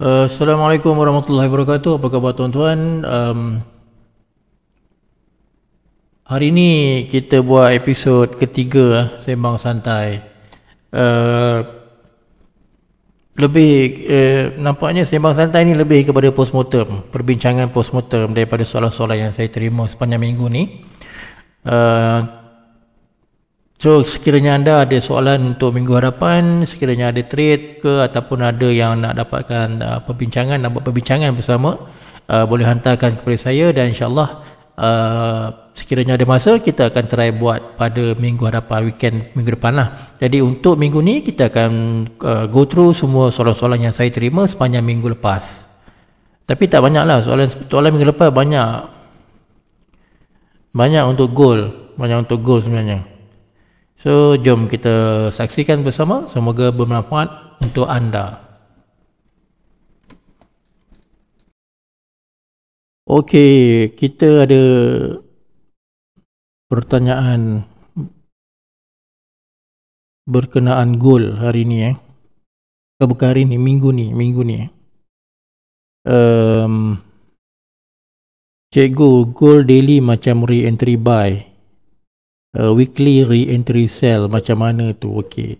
Assalamualaikum warahmatullahi wabarakatuh. Apa khabar tuan-tuan? Hari ini kita buat episod ketiga Sembang Santai. Uh, Nampaknya Sembang Santai ni lebih kepada postmortem, perbincangan postmortem daripada soalan-soalan yang saya terima sepanjang minggu ni. So sekiranya anda ada soalan untuk minggu hadapan, sekiranya ada trade ke ataupun ada yang nak dapatkan perbincangan, nak buat perbincangan bersama, boleh hantarkan kepada saya dan insyaAllah sekiranya ada masa kita akan try buat pada minggu hadapan, weekend minggu depan lah. Jadi untuk minggu ni kita akan go through semua soalan-soalan yang saya terima sepanjang minggu lepas. Tapi tak banyak lah, soalan minggu lepas banyak untuk goal sebenarnya. So, jom kita saksikan bersama. Semoga bermanfaat untuk anda. Okey, kita ada pertanyaan berkenaan goal hari ni. Bukan hari ni, minggu ni. Cikgu, goal daily macam re-entry buy. Weekly re-entry sell macam mana tu? Okey.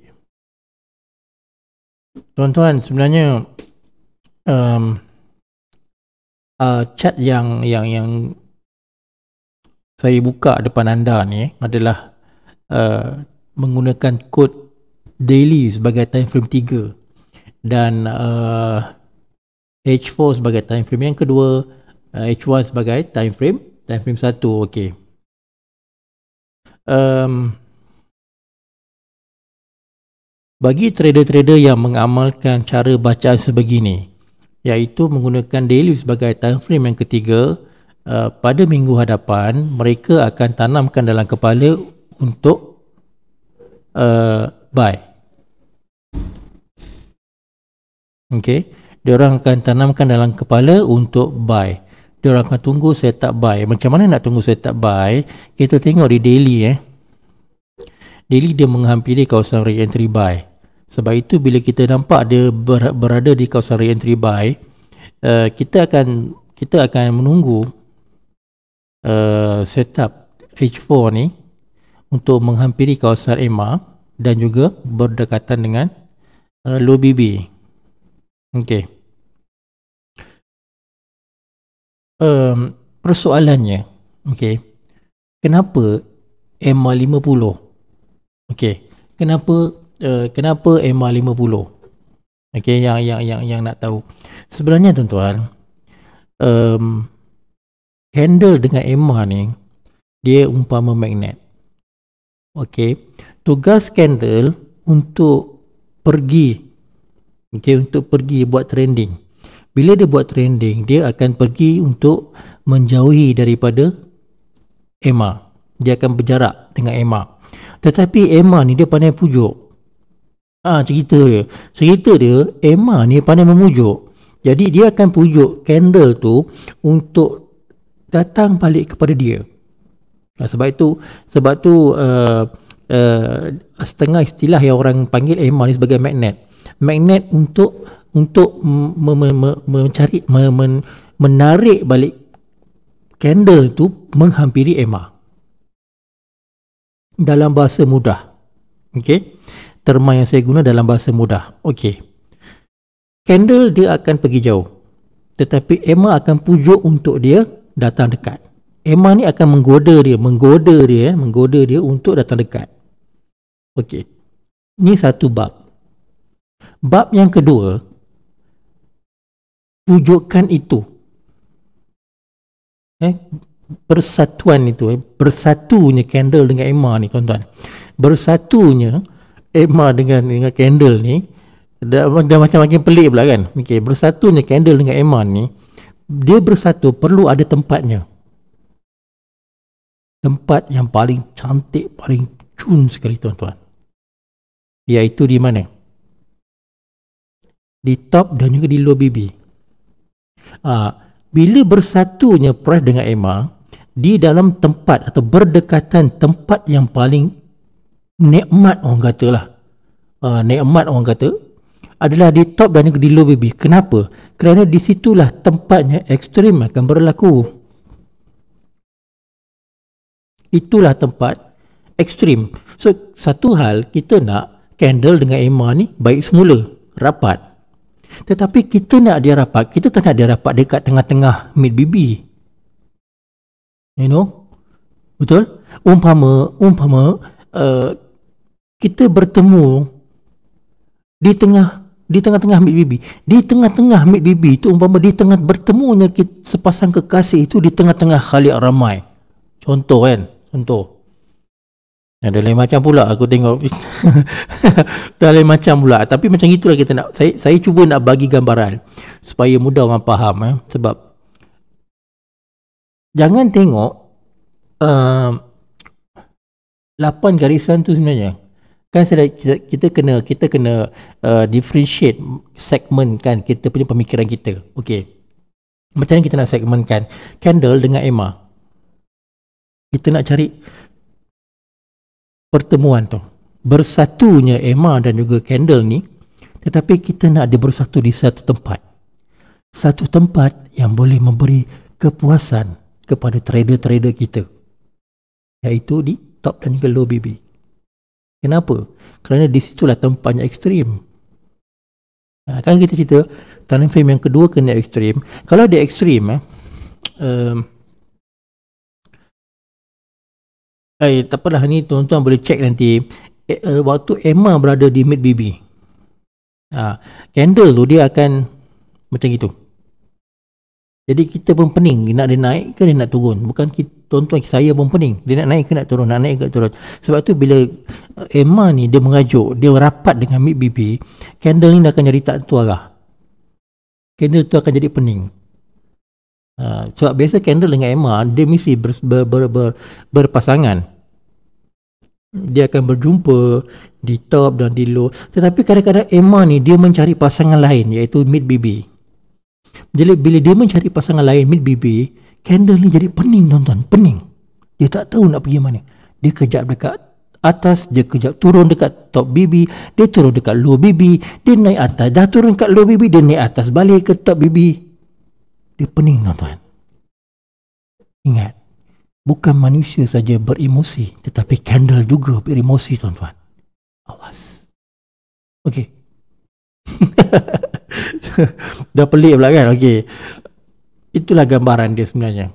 Tuan-tuan, sebenarnya chart yang saya buka depan anda ni adalah menggunakan kod daily sebagai time frame 3 dan H4 sebagai time frame yang kedua, H1 sebagai time frame 1. Okey. Bagi trader-trader yang mengamalkan cara bacaan sebegini, iaitu menggunakan daily sebagai time frame yang ketiga, pada minggu hadapan mereka akan tanamkan dalam kepala untuk buy. Okey, diorang akan tanamkan dalam kepala untuk buy. Diorang akan tunggu setup buy. Macam mana nak tunggu setup buy? Kita tengok di daily. Daily dia menghampiri kawasan re-entry buy. Sebab itu bila kita nampak dia berada di kawasan re-entry buy, kita akan menunggu setup H4 ni untuk menghampiri kawasan EMA dan juga berdekatan dengan low BB. Okey. Persoalannya, okey, kenapa EMA 50? Okey, kenapa EMA 50? Okey, yang nak tahu. Sebenarnya tuan-tuan, candle dengan EMA ni dia umpama magnet. Okey, tugas candle untuk pergi buat trending. Bila dia buat trending, dia akan pergi untuk menjauhi daripada EMA. Dia akan berjarak dengan EMA. Tetapi EMA ni dia pandai pujuk. Cerita dia EMA ni pandai memujuk. Jadi dia akan pujuk candle tu untuk datang balik kepada dia. Sebab tu setengah istilah yang orang panggil EMA ni sebagai magnet. Magnet untuk menarik balik candle tu menghampiri EMA. Dalam bahasa mudah. Okey. Terma yang saya guna dalam bahasa mudah. Okey. Candle dia akan pergi jauh. Tetapi EMA akan pujuk untuk dia datang dekat. EMA ni akan menggoda dia untuk datang dekat. Okey. Ni satu bab. Bab yang kedua, pujukan itu, persatuan itu, bersatunya candle dengan EMA ni tuan-tuan, bersatunya EMA dengan candle ni dah macam makin pelik pula kan. Okay, bersatunya candle dengan EMA ni, dia bersatu perlu ada tempatnya, tempat yang paling cantik, paling cun sekali tuan-tuan, iaitu di mana? Di top dan juga di low BB. Bila bersatunya price dengan EMA di dalam tempat atau berdekatan tempat yang paling nikmat orang kata lah, adalah di top dan di low BB. Kenapa? Kerana di situlah tempatnya ekstrim akan berlaku. Itulah tempat ekstrim. So, satu hal kita nak candle dengan Emma ni baik semula, rapat. Tetapi kita nak dia rapat, kita tak nak dia rapat dekat tengah-tengah mid BB. You know? Betul? Umpama kita bertemu di tengah-tengah mid BB. Di tengah-tengah mid BB itu umpama di tengah bertemunya sepasang kekasih itu di tengah-tengah khaliq ramai. Contoh kan? Contoh. Ada lain macam pula aku tengok. Dah lain macam pula. Tapi macam itulah kita nak. Saya cuba nak bagi gambaran supaya mudah orang faham. Sebab jangan tengok 8 garisan tu sebenarnya. Kan kita kena differentiate, segment kan kita punya pemikiran kita. Okey. Macam mana kita nak segmentkan candle dengan Emma? Kita nak cari pertemuan tu, bersatunya Emma dan juga candle ni, tetapi kita nak dia bersatu di satu tempat yang boleh memberi kepuasan kepada trader-trader kita, iaitu di top dan juga low BB. Kenapa? Kerana di situlah tempatnya ekstrim. Kan kita cerita time frame yang kedua kena ekstrim. Kalau dia ekstrim tak apalah, ni tuan-tuan boleh check nanti waktu Emma berada di mid BB, candle tu dia akan macam gitu. Jadi kita pun pening, nak dia naik ke dia nak turun. Bukan tuan-tuan, saya pun pening, dia nak naik ke nak turun, nak naik ke nak turun. Sebab tu bila Emma ni dia mengajuk, dia rapat dengan mid BB, candle ni dia akan jadi tak tentu arah, candle tu akan jadi pening. Sebab biasa candle dengan Emma dia mesti berpasangan. Dia akan berjumpa di top dan di low. Tetapi kadang-kadang Emma ni dia mencari pasangan lain, iaitu mid BB. Jadi bila dia mencari pasangan lain mid BB, candle ni jadi pening tuan-tuan, pening. Dia tak tahu nak pergi mana. Dia kejap dekat atas, dia kejap turun dekat top BB, dia turun dekat low BB, dia naik atas, dah turun dekat low BB, dia naik atas balik ke top BB. Dia pening tuan-tuan. Ingat, bukan manusia saja beremosi, tetapi candle juga beremosi tuan-tuan. Awas. Okey. Dah pelik pula kan? Okey. Itulah gambaran dia sebenarnya.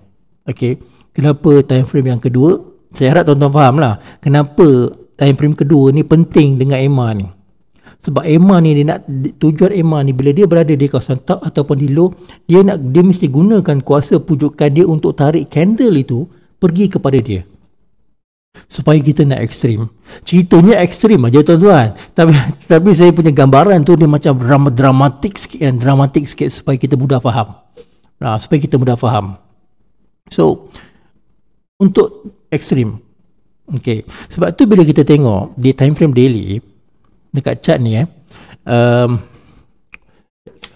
Okey. Kenapa time frame yang kedua? Saya harap tuan-tuan faham lah. Kenapa time frame kedua ni penting dengan Emma ni. Sebab Emma ni tujuan Emma ni bila dia berada di kawasan top ataupun di low, dia mesti gunakan kuasa pujukan dia untuk tarik candle itu pergi kepada dia. Supaya kita nak ekstrim. Ceritanya ekstrim aja tuan-tuan. Tapi saya punya gambaran tu dia macam dramatik sikit supaya kita mudah faham. Supaya kita mudah faham. So, untuk ekstrim. Okay. Sebab tu bila kita tengok di time frame daily, dekat chart ni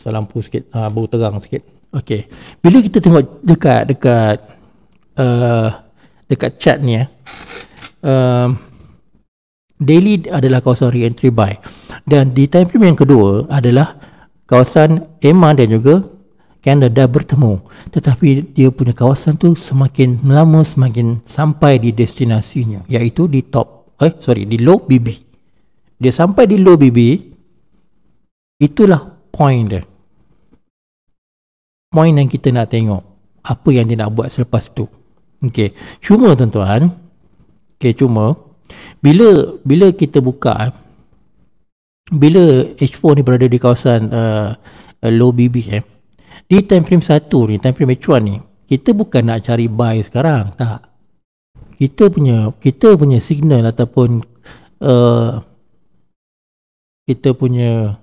lampu sikit, baru terang sikit. Okey. Bila kita tengok dekat chart ni daily adalah kawasan re-entry buy, dan di time frame yang kedua adalah kawasan Emma dan juga candle dah bertemu, tetapi dia punya kawasan tu semakin lama semakin sampai di destinasinya, iaitu di di low BB. Dia sampai di low BB, itulah point dia. Point yang kita nak tengok. Apa yang dia nak buat selepas tu. Okay. Cuma tuan-tuan, bila kita buka, bila H4 ni berada di kawasan low BB, di time frame 1 ni, time frame H1 ni, kita bukan nak cari buy sekarang, tak. Kita punya signal ataupun kita punya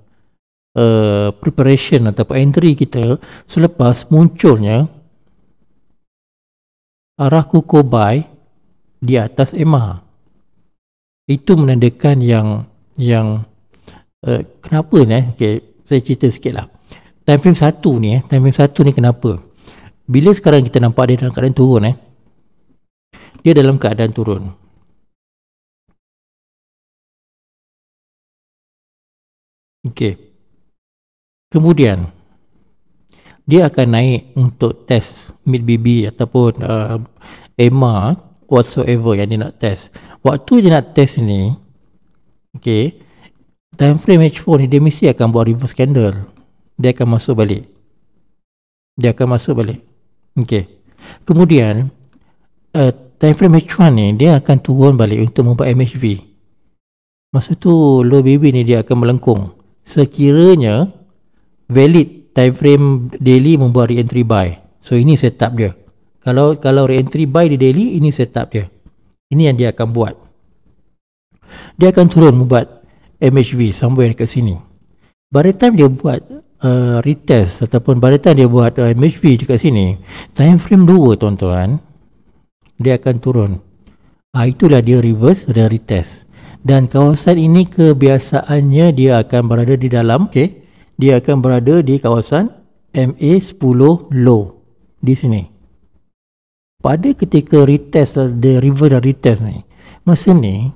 preparation ataupun entry kita selepas munculnya arah kukuh buy di atas Emma. Itu menandakan yang kenapa ni? Okay, saya cerita sikit lah. Time frame 1 ni kenapa? Bila sekarang kita nampak dia dalam keadaan turun, dia dalam keadaan turun. Okey. Kemudian dia akan naik untuk test mid BB ataupun EMA whatsoever yang dia nak test. Waktu dia nak test ni, okay, time frame H4 ni dia mesti akan buat reverse candle. Dia akan masuk balik. Okay. Kemudian time frame H1 ni dia akan turun balik untuk membuat MHV. Masa tu low BB ni dia akan melengkung. Sekiranya valid time frame daily membuat re-entry buy. So ini setup dia. Kalau re-entry buy di daily, ini setup dia. Ini yang dia akan buat. Dia akan turun membuat MHV somewhere dekat sini. By the time dia buat retest ataupun by the time dia buat MHV dekat sini, time frame 2 tuan-tuan, dia akan turun. Itulah dia reverse dan retest. Dan kawasan ini kebiasaannya dia akan berada di dalam, okay, dia akan berada di kawasan MA10 low di sini. Pada ketika retest, the reverse dan retest ni, masa ni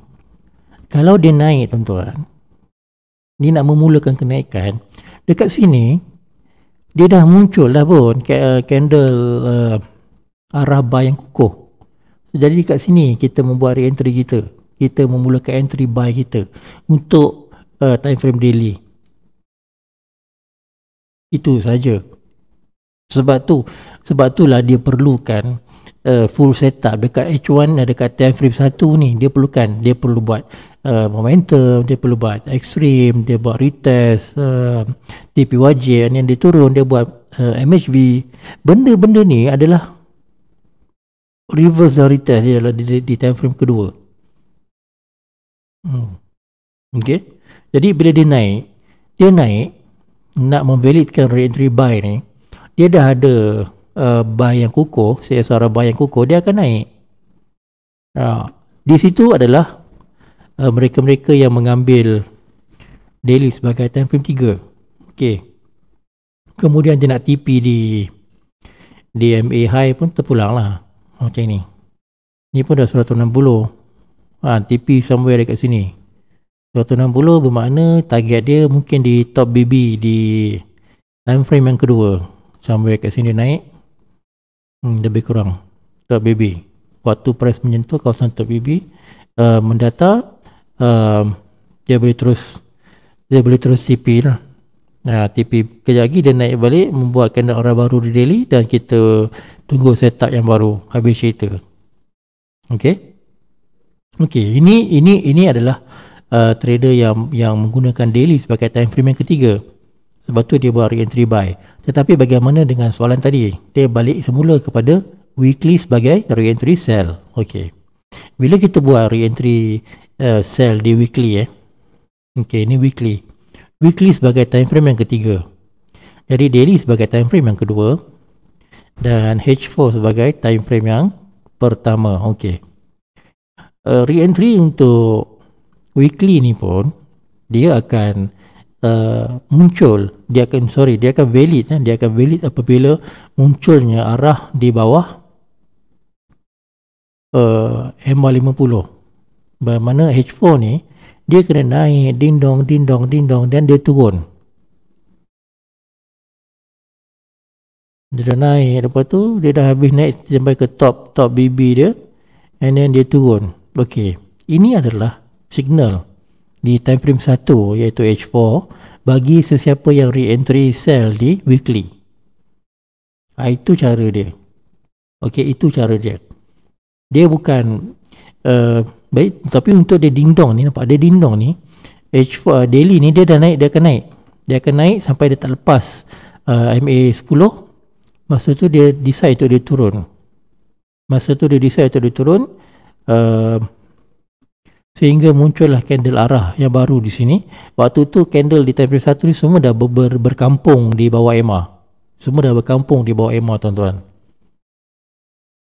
kalau dia naik tuan-tuan, dia nak memulakan kenaikan, dekat sini dia dah muncul dah pun candle arah buy yang kukuh. Jadi kat sini kita membuat re-entry kita memulakan entry buy kita untuk time frame daily. Itu saja. Sebab itulah dia perlukan full setup dekat H1, dekat time frame 1 ni. Dia perlu buat momentum, dia perlu buat extreme, dia buat retest, TPYJ, yang dia turun, dia buat MHV. Benda-benda ni adalah reverse dan retest dia di time frame kedua. Okay. Jadi bila dia naik nak memvalidkan re-entry buy ni, dia dah ada buy yang kukuh, CSR buy yang kukuh, dia akan naik. Di situ adalah mereka-mereka yang mengambil daily sebagai time frame 3. Okay. Kemudian dia nak TP di MA high pun terpulang lah. Macam ni. Ni pun dah 160. TP somewhere dekat sini. 160 bermakna target dia mungkin di top BB di time frame yang kedua. Somewhere kat sini naik. Lebih kurang top BB. Waktu price menyentuh kawasan top BB, mendata, dia boleh terus TP lah. TP kejap lagi dia naik balik, membuat candle arah baru di daily, dan kita tunggu setup yang baru habis cerita. Okay, ini adalah trader yang menggunakan daily sebagai time frame yang ketiga. Sebab tu dia buat re-entry buy. Tetapi bagaimana dengan soalan tadi? Dia balik semula kepada weekly sebagai re-entry sell. Okey. Bila kita buat re-entry sell di weekly, okey, ini weekly. Weekly sebagai time frame yang ketiga. Jadi daily sebagai time frame yang kedua dan H4 sebagai time frame yang pertama. Okey. Re-entry untuk weekly ni pun dia akan muncul, dia akan valid apabila munculnya arah di bawah MA50. Bermakna H4 ni dia kena naik ding dong dan dia turun. Dia dah naik, lepas tu dia dah habis naik sampai ke top BB dia, and then dia turun. Okey, ini adalah signal di time frame 1 iaitu H4 bagi sesiapa yang re-entry sell di weekly. Itu cara dia. Okey, itu cara dia. Dia bukan baik, tapi untuk dia dindong ni, nampak dia dindong ni, H4 daily ni dia dah naik, dia akan naik sampai dia tak lepas MA10. Masa tu dia decide untuk dia turun. Sehingga muncullah candle arah yang baru di sini. Waktu tu candle di time frame 1 ni semua dah berkampung di bawah EMA. Tuan-tuan.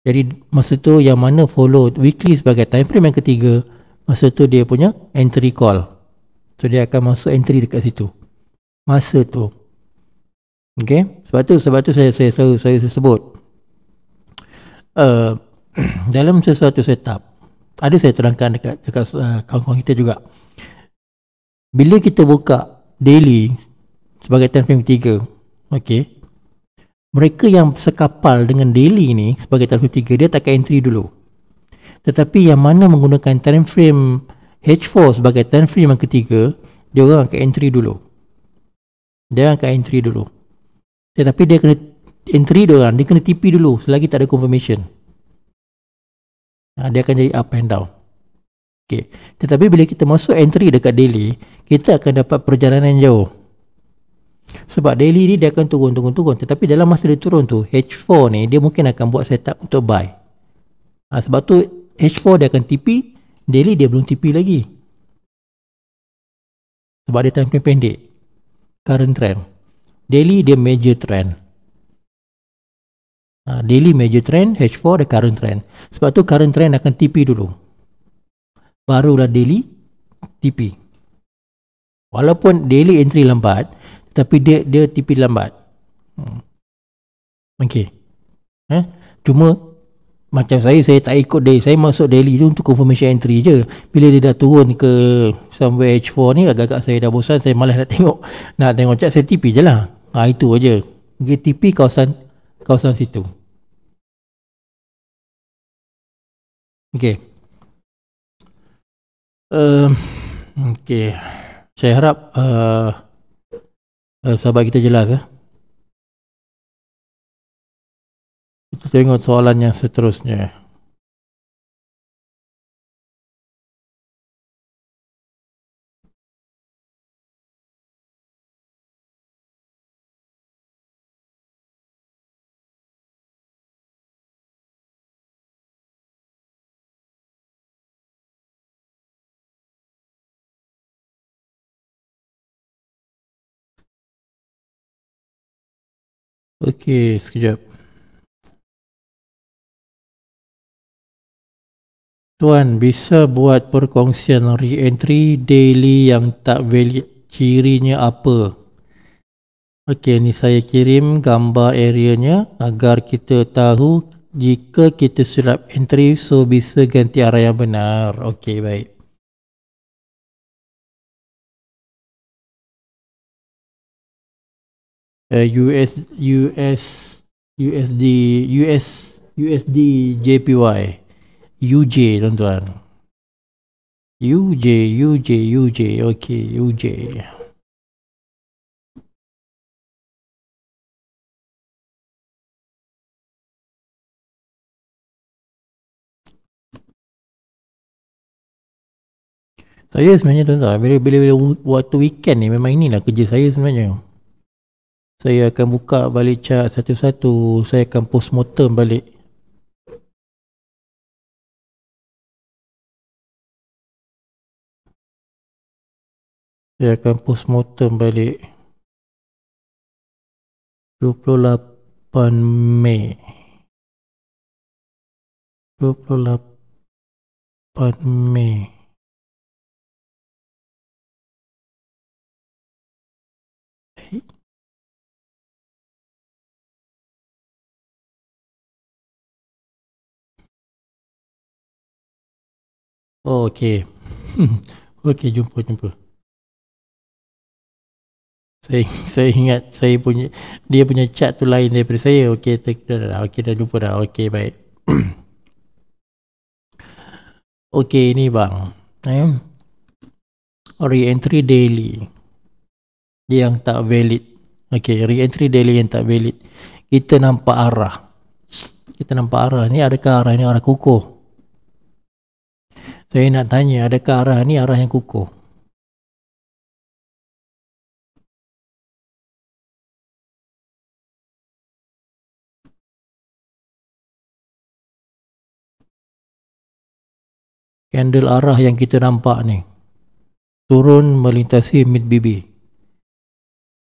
Jadi masa tu yang mana follow weekly sebagai time frame yang ketiga, masa tu dia punya entry call. So dia akan masuk entry dekat situ. Masa tu. Okay. Sebab tu saya sebut dalam sesuatu setup, ada saya terangkan dekat kawan-kawan kita juga. Bila kita buka daily sebagai time frame ketiga. Okey. Mereka yang sekapal dengan daily ni sebagai time frame 3, dia tak akan entry dulu. Tetapi yang mana menggunakan time frame H4 sebagai time frame yang ketiga, dia orang akan entry dulu. Tetapi dia kena entry dia orang, dia kena TP dulu selagi tak ada confirmation. Dia akan jadi up and down. Okay. Tetapi bila kita masuk entry dekat daily, kita akan dapat perjalanan jauh. Sebab daily ni dia akan turun. Tetapi dalam masa dia turun tu, H4 ni dia mungkin akan buat setup untuk buy. Sebab tu H4 dia akan TP, daily dia belum TP lagi. Sebab dia time frame pendek. Current trend. Daily dia major trend. Daily major trend, H4 dia current trend. Sebab tu current trend akan TP dulu. Barulah daily TP. Walaupun daily entry lambat, tapi dia TP lambat. Okey. Cuma macam saya tak ikut daily. Saya masuk daily tu untuk confirmation entry je. Bila dia dah turun ke somewhere H4 ni, agak-agak saya dah bosan, saya malas nak tengok. Nak tengok chart, saya TP je lah. Itu aja. Okay, TP kawasan situ. Okey. Okey. Saya harap sahabat kita jelas. Kita tengok soalan yang seterusnya. Okey, sekejap. Tuan, bisa buat perkongsian re-entry daily yang tak valid, cirinya apa? Okey, ni saya kirim gambar areanya agar kita tahu jika kita silap entry, so bisa ganti arah yang benar. Okey, baik. USD JPY. UJ, tuan-tuan. UJ. Okey, UJ. Saya sebenarnya tuan-tuan, bila waktu weekend ni memang inilah kerja saya sebenarnya. Saya akan buka balik chart satu-satu, saya akan postmortem balik. Saya akan postmortem balik 28 Mei. 28 Mei. Oh, okey. Okey, jumpa. Saya ingat dia punya chat tu lain daripada saya. Okey, dah jumpa dah. Okey, baik. Okey, ni bang. Re-entry daily yang tak valid. Okey, re-entry daily yang tak valid. Kita nampak arah. Ni adakah arah ni arah kukuh? Saya nak tanya, adakah arah ni arah yang kukuh? Candle arah yang kita nampak ni turun melintasi mid BB.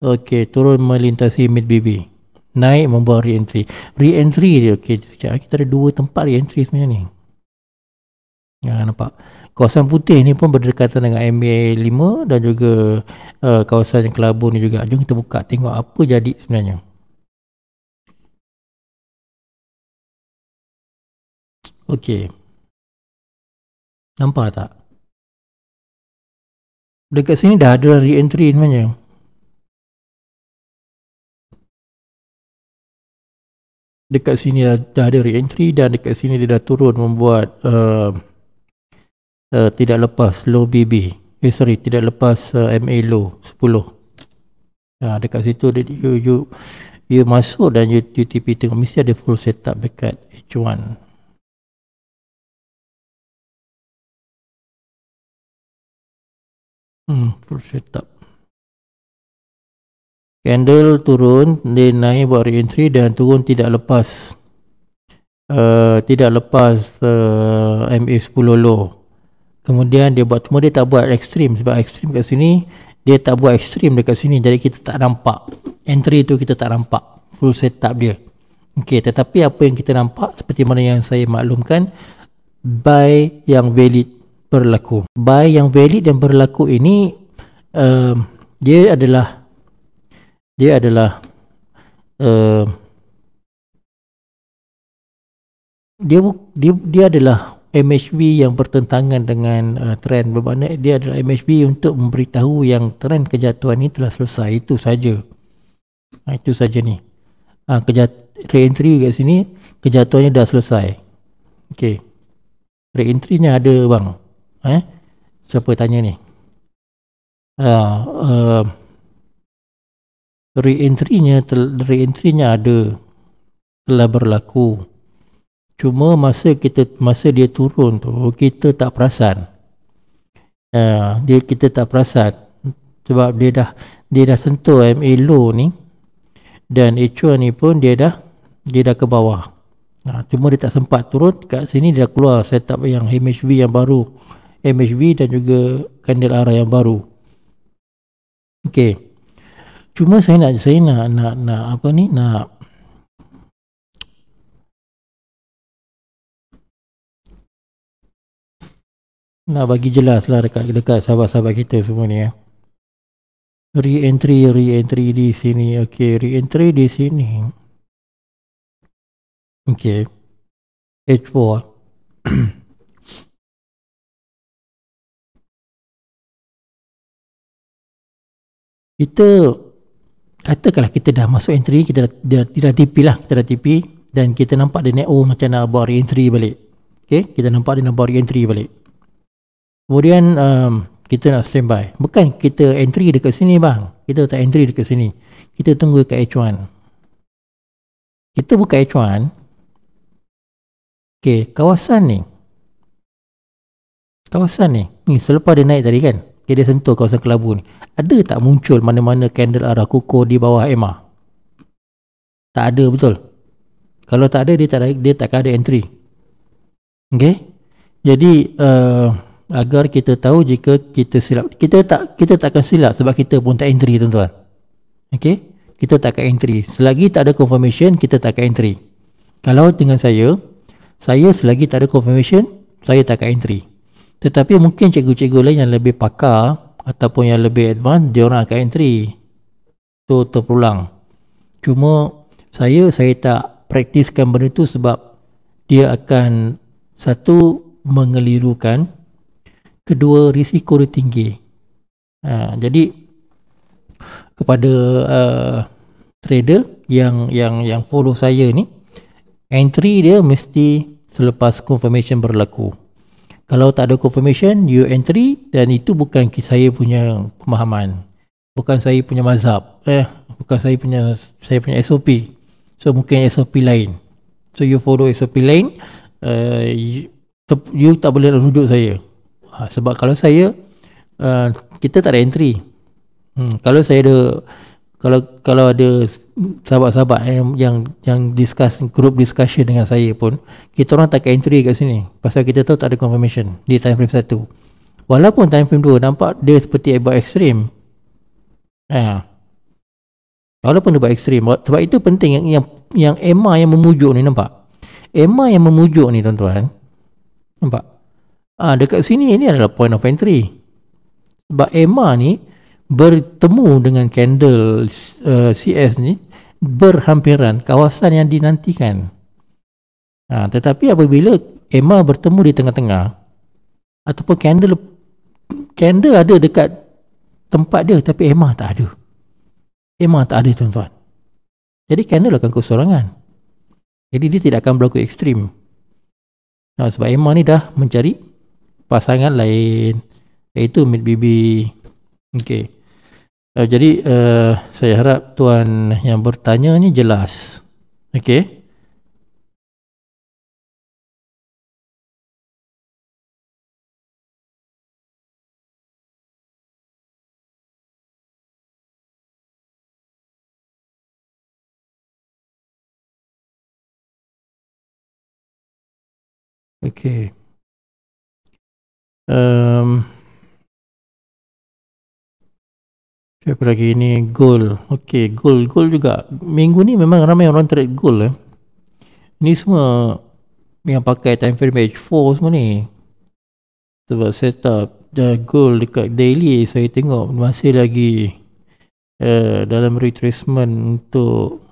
Okey, turun melintasi mid BB. Naik membawa re-entry. Re-entry dia, okey, kita ada dua tempat re-entry sebenarnya ni. Nampak? Kawasan putih ni pun berdekatan dengan MA5 dan juga kawasan yang kelabu ni juga. Jom kita buka, tengok apa jadi sebenarnya. Okey. Nampak tak? Dekat sini dah ada re-entry sebenarnya. dekat sini dah ada re-entry, dan dekat sini dia dah turun membuat tidak lepas low BB, tidak lepas MA low 10. Dekat situ you masuk dan you TP tengok, mesti ada full setup dekat H1. Full setup. Candle turun, dia naik buat re-entry dan turun tidak lepas MA10 low. Kemudian dia buat, cuma dia tak buat ekstrim, sebab ekstrim kat sini dia tak buat ekstrim dekat sini, jadi kita tak nampak entry tu, kita tak nampak full setup dia. Okey, tetapi apa yang kita nampak seperti mana yang saya maklumkan, buy yang valid berlaku. Buy yang valid dan berlaku ini dia adalah dia adalah MHV yang bertentangan dengan trend. Bermakna dia adalah MHV untuk memberitahu yang trend kejatuhan ini telah selesai. Itu saja. Itu saja ni. Re-entry kat sini, kejatuhannya dah selesai. Okey. Re-entry-nya ada bang. Siapa tanya ni? Re-entry-nya ada, telah berlaku. Cuma masa dia turun tu, kita tak perasan. Kita tak perasan sebab dia dah sentuh MA low ni, dan H1 ni pun dia dah ke bawah. Cuma dia tak sempat turun. Kat sini dia dah keluar setup yang MHV yang baru, MHV dan juga candle arah yang baru. Okey. Cuma saya nak apa ni, nak bagi jelas lah dekat sahabat-sahabat kita semua ni ya. Re-entry di sini. Okey, re-entry di sini. Okey. H4. Kita katakanlah kita dah masuk entry, kita dah TP lah, kita dah TP dan kita nampak dia naik macam nak buat re-entry balik. Okey, kita nampak dia nak buat re-entry balik. Kemudian kita nak standby. Bukan kita entry dekat sini bang. Kita tak entry dekat sini. Kita tunggu kat H1. Kita buka H1. Okey, kawasan ni. Ni selepas dia naik tadi kan. Dia sentuh kawasan kelabu ni. Ada tak muncul mana-mana candle arah kukuh di bawah EMA? Tak ada, betul. Kalau tak ada, dia tak ada entry. Okey. Jadi agar kita tahu jika kita silap, kita tak akan silap sebab kita pun tak entry tuan-tuan. Okey, kita tak akan entry selagi tak ada confirmation. Kita tak akan entry. Kalau dengan saya selagi tak ada confirmation, saya tak akan entry. Tetapi mungkin cikgu-cikgu lain yang lebih pakar ataupun yang lebih advance, dia orang akan entry. Tu terpulang. Cuma saya tak praktiskan benda tu sebab dia akan, satu, mengelirukan, kedua, risiko dia tinggi. Jadi kepada trader yang follow saya ni, entry dia mesti selepas confirmation berlaku. Kalau tak ada confirmation, you entry, dan itu bukan saya punya pemahaman, bukan saya punya mazhab, bukan saya punya SOP. So mungkin SOP lain. So you follow SOP lain, you tak boleh rujuk saya. Sebab kalau saya, kita tak ada entry. Kalau saya ada, kalau ada sahabat-sahabat yang discuss, group discussion dengan saya pun, kita orang tak entry kat sini pasal kita tahu tak ada confirmation di time frame 1. Walaupun time frame 2 nampak dia seperti buat ekstrim. Walaupun dia buat ekstrim. Sebab itu penting yang EMA yang memujuk ni, nampak? EMA yang memujuk ni tuan-tuan, nampak? Dekat sini ini adalah point of entry. Sebab EMA ni bertemu dengan candle CS ni berhampiran, kawasan yang dinantikan. Tetapi apabila EMA bertemu di tengah-tengah ataupun candle ada dekat tempat dia tapi EMA tak ada. EMA tak ada tuan-tuan. Jadi candle akan kesorangan. Jadi dia tidak akan berlaku ekstrim. Sebab Emma ni dah mencari pasangan lain, iaitu Mid Bibi. Okey. Jadi saya harap tuan yang bertanya ni jelas. Okey. Okey. Siapa lagi ni? Gold. Okey, gold juga. Minggu ni memang ramai orang trade gold. Ni semua yang pakai time frame H4 semua ni. Sebab setup gold dekat daily saya tengok masih lagi dalam retracement untuk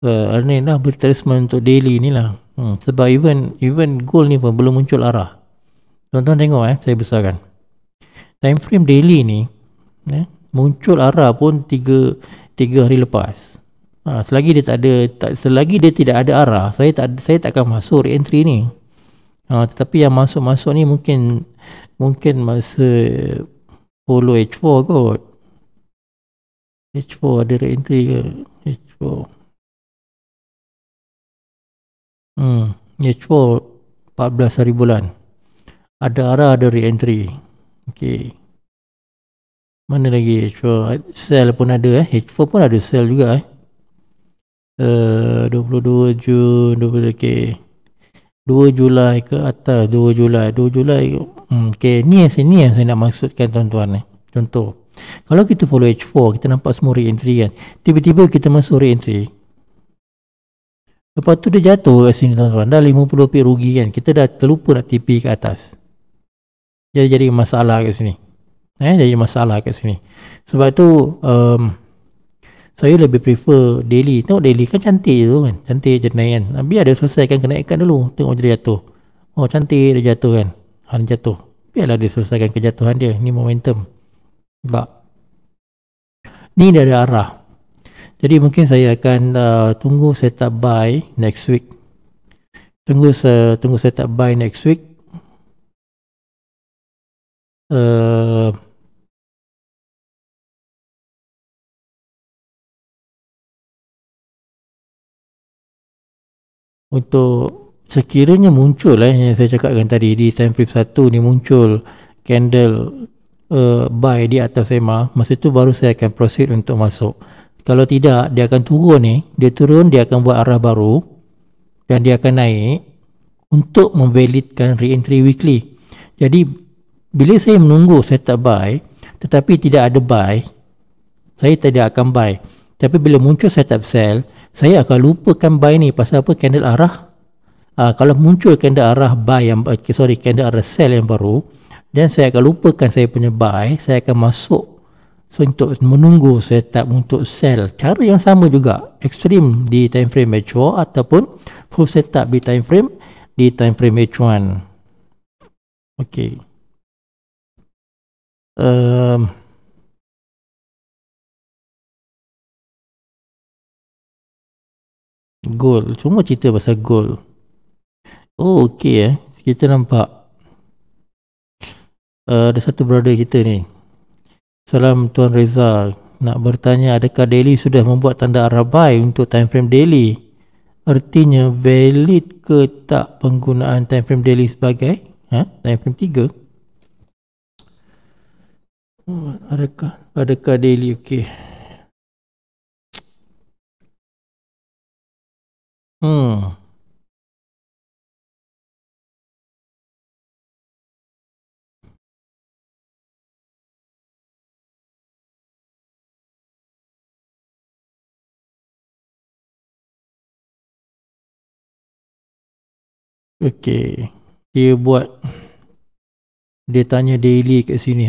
ni lah, retracement untuk daily ni lah. Sebab even gold ni pun belum muncul arah. Tuan-tuan tengok saya besarkan. Time frame daily ni muncul arah pun 3 hari lepas. Selagi dia tidak ada arah, saya tak akan masuk re-entry ni. Tetapi yang masuk ni mungkin masa follow H4 kot. H4 ada re-entry ke? H4 14 hari bulan. Ada arah, ada re-entry. Okey. Mana lagi H4? Sell pun ada H4 pun ada sell juga 22 Jun 20, okey. 2 Julai ke atas, 2 Julai. Okey, ni yang saya nak maksudkan tuan-tuan Contoh, kalau kita follow H4, kita nampak semua re-entry kan. Tiba-tiba kita masuk re-entry. Lepas tu dia jatuh kat sini tuan-tuan. Dah 50 pip rugi kan. Kita dah terlupa nak TP ke atas. Jadi masalah kat sini. Jadi masalah kat sini. Sebab tu saya lebih prefer daily. Tengok daily kan cantik tu kan. Cantik je naik kan. Biar dia selesaikan kenaikan dulu. Tengok dia jatuh. Oh cantik dia jatuh kan. Dia jatuh. Biarlah dia selesaikan kejatuhan dia. Ni momentum. Sebab ni dah ada arah. Jadi mungkin saya akan tunggu setup buy next week. Tunggu setup buy next week. Untuk sekiranya muncul yang saya cakapkan tadi di time frame 1 ni muncul candle buy di atas EMA, masa tu baru saya akan proceed untuk masuk. Kalau tidak, dia akan turun dia akan buat arah baru dan dia akan naik untuk memvalidkan re-entry weekly. Jadi bila saya menunggu setup buy tetapi tidak ada buy, saya tidak akan buy. Tapi bila muncul setup sell, saya akan lupakan buy ni. Pasal apa? Candle arah. Kalau muncul candle arah buy candle arah sell yang baru, dan saya akan lupakan saya punya buy, saya akan masuk untuk menunggu setup untuk sell. Cara yang sama juga, ekstrim di time frame H4 ataupun full setup di time frame H1. Okey. Gold, cuma cerita pasal gold. Oh okey kita nampak ada satu brother kita ni. Salam Tuan Reza, nak bertanya adakah daily sudah membuat tanda arah buy untuk time frame daily? Artinya valid ke tak penggunaan time frame daily sebagai time frame 3? Adakah daily okey? Okey, dia tanya daily kat sini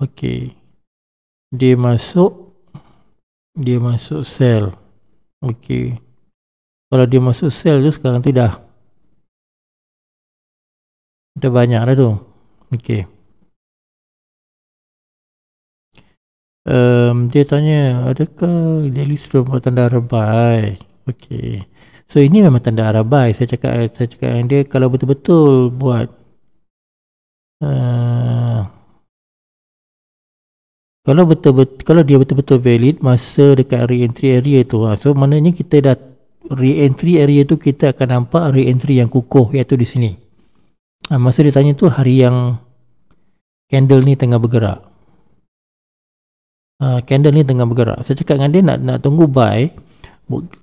Okey, dia masuk sell. Okey, kalau dia masuk sell tu sekarang tu dah banyak dah tu. Okey, dia tanya adakah daily sudah buat tanda arah buy. Okey. So ini memang tanda arah buy. Saya cakap dengan dia kalau betul-betul buat kalau dia betul-betul valid masa dekat re-entry area tu, so maknanya kita dah re-entry area tu, kita akan nampak re-entry yang kukuh iaitu di sini. Masa dia tanya tu hari yang candle ni tengah bergerak. Candle ni tengah bergerak. Saya cakap dengan dia nak tunggu buy.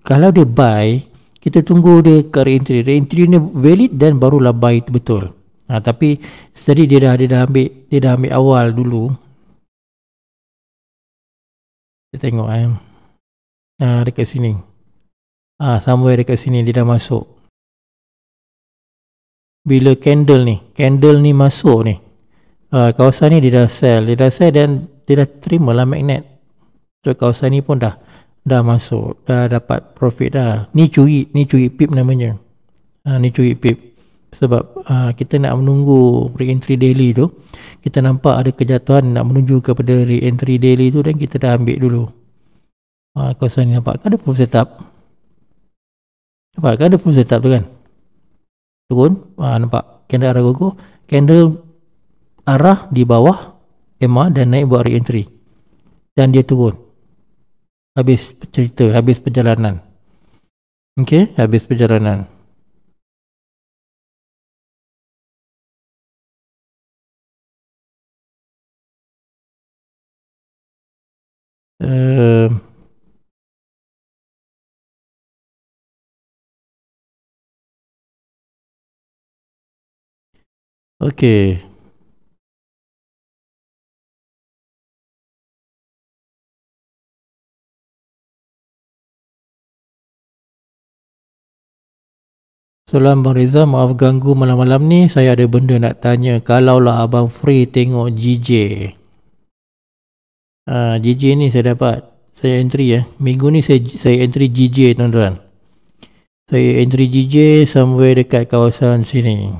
Kalau dia buy, kita tunggu dia ke re-entry. Re-entry ni valid dan barulah buy tu betul. Tapi tadi dia dah ambil awal dulu. Kita tengok dekat sini. Somewhere dekat sini dia dah masuk. Bila candle ni masuk ni, kawasan ni dia dah sell dan dia dah terima lah magnet. So kawasan ni pun dah masuk, dah dapat profit dah. Ni curi pip namanya. Ni curi pip. Sebab kita nak menunggu re-entry daily tu, kita nampak ada kejatuhan nak menuju kepada re-entry daily tu dan kita dah ambil dulu. Kawasan ni nampak kan ada full setup. Nampak kan ada full setup tu kan? Turun, nampak candle arah gogo, candle arah di bawah EMA dan naik buat re-entry. Dan dia turun. Habis cerita, habis perjalanan. Okey, habis perjalanan. Okey. Salam Bang Reza, maaf ganggu malam-malam ni. Saya ada benda nak tanya. Kalaulah abang free tengok GJ. GJ ni saya dapat. Saya entry minggu ni saya entry GJ tuan-tuan. Saya entry GJ somewhere dekat kawasan sini.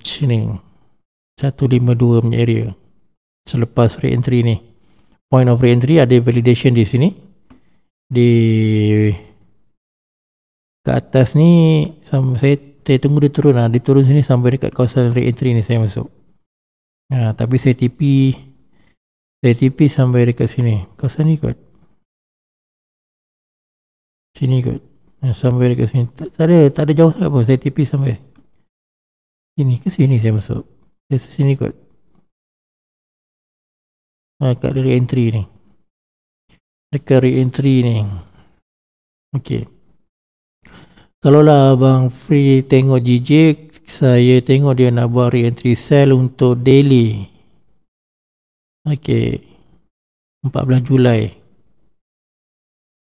Sini. 152 punya area. Selepas re-entry ni. Point of re-entry ada validation di sini. Di ke atas ni saya tunggu dia turun dia turun sini sampai dekat kawasan re-entry ni saya masuk. Tapi saya TP sampai dekat sini. Kawasan ni kot. Sini kot. Sampai dekat sini. Tak ada jauh apa. Saya TP sampai sini ke sini saya masuk. Saya sini kot. Kat re-entry ni. Dekat re-entry ni. Okey. Kalau lah abang free tengok GJ, saya tengok dia nak buat re-entry sell untuk daily. Okey. 14 Julai.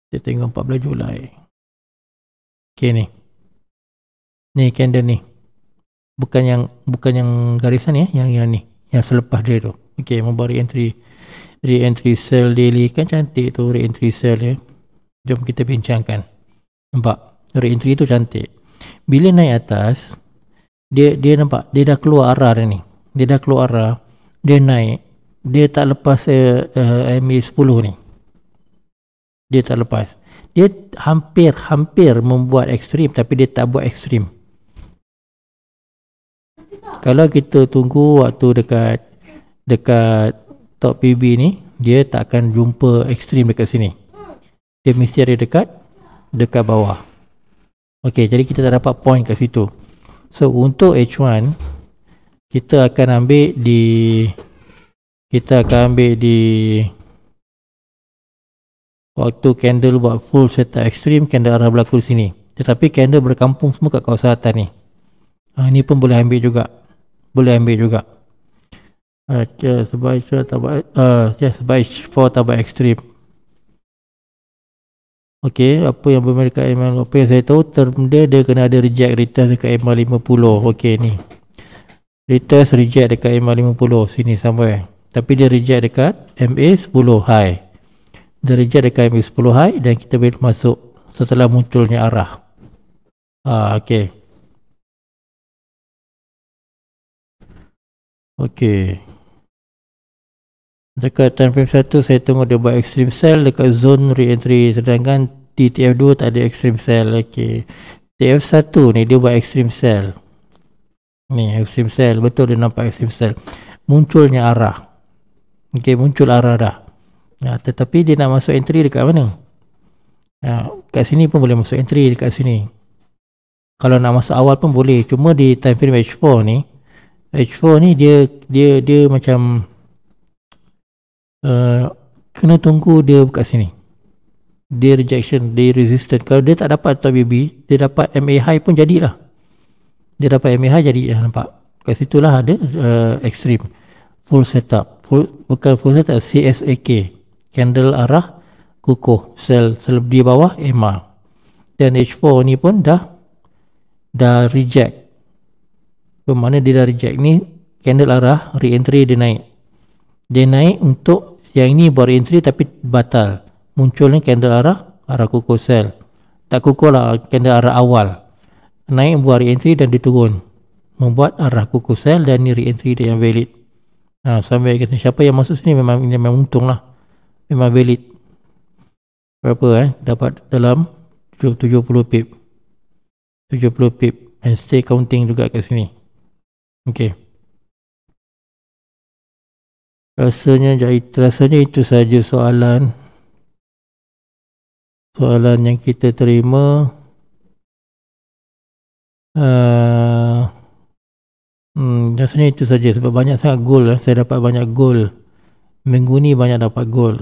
Kita tengok 14 Julai. Okey ni. Ni candle ni. Bukan yang garisan ni yang ni, yang selepas dia tu. Okey, membuat re-entry sell daily kan cantik tu re-entry sell ya. Jom kita bincangkan. Nampak? Re-entry tu cantik. Bila naik atas, dia nampak dia dah keluar arah dah ni. Dia dah keluar arah, dia naik. Dia tak lepas MA10 ni. Dia tak lepas. Dia hampir membuat ekstrim tapi dia tak buat ekstrim. Kalau kita tunggu waktu dekat top PB ni, dia tak akan jumpa ekstrim dekat sini. Dia mesti ada dekat bawah. Okey, jadi kita tak dapat point kat situ. So untuk H1 kita akan ambil di waktu candle buat full setup ekstrim, candle arah berlaku di sini. Tetapi candle berkampung semua kat kawasan atas ni. Ni pun boleh ambil juga. Sebaik for tabak ekstrim. Okey, apa yang bermain dekat MA, apa yang saya tahu term dia kena ada reject retest dekat MA50. Okey ni. Retest reject dekat MA50 sini somewhere. Tapi dia reject dekat MA10 high. Dia reject dekat MA10 high dan kita boleh masuk setelah munculnya arah. Okey. Okey. Dekat time frame 1 saya tunggu dia buat extreme sell dekat zone re-entry, sedangkan di TF2 tak ada extreme sell. Okey, TF1 ni dia buat extreme sell. Ni extreme sell, betul dia nampak extreme sell. Munculnya arah. Okey, muncul arah dah. Tetapi dia nak masuk entry dekat mana? Kat sini pun boleh masuk entry dekat sini. Kalau nak masuk awal pun boleh. Cuma di time frame H4 ni dia macam kena tunggu dia kat sini. Dia rejection, dia resistant. Kalau dia tak dapat top BB, dia dapat MA high pun jadilah. Dia dapat MA high jadi nampak. Kat situlah ada extreme full setup. Bukan full setup, CSAK. Candle arah kukuh, sell di bawah EMA. Dan H4 ni pun dah reject. Bermakna dia dah reject. Ni candle arah re-entry dia naik. Dia naik untuk yang ini buat re-entry tapi batal. Munculnya candle arah kukuh sell. Tak kukuh lah, candle arah awal. Naik buat re-entry dan diturun. Membuat arah kukuh sell dan ni re-entry dia yang valid. Sampai ke sini. Siapa yang masuk sini memang untung lah. Memang valid. Berapa dapat dalam 70 pip. 70 pip. And stay counting juga kat sini. Okay. Rasanya itu saja soalan yang kita terima. Rasanya itu saja sebab banyak sangat goal. Saya dapat banyak goal. Minggu ni banyak dapat goal.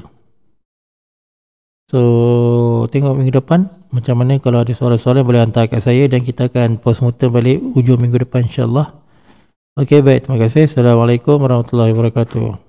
So tengok minggu depan macam mana. Kalau ada soalan-soalan boleh hantar kat saya dan kita akan postmortem balik hujung minggu depan insyaAllah. Okay, baik, terima kasih. Assalamualaikum warahmatullahi wabarakatuh.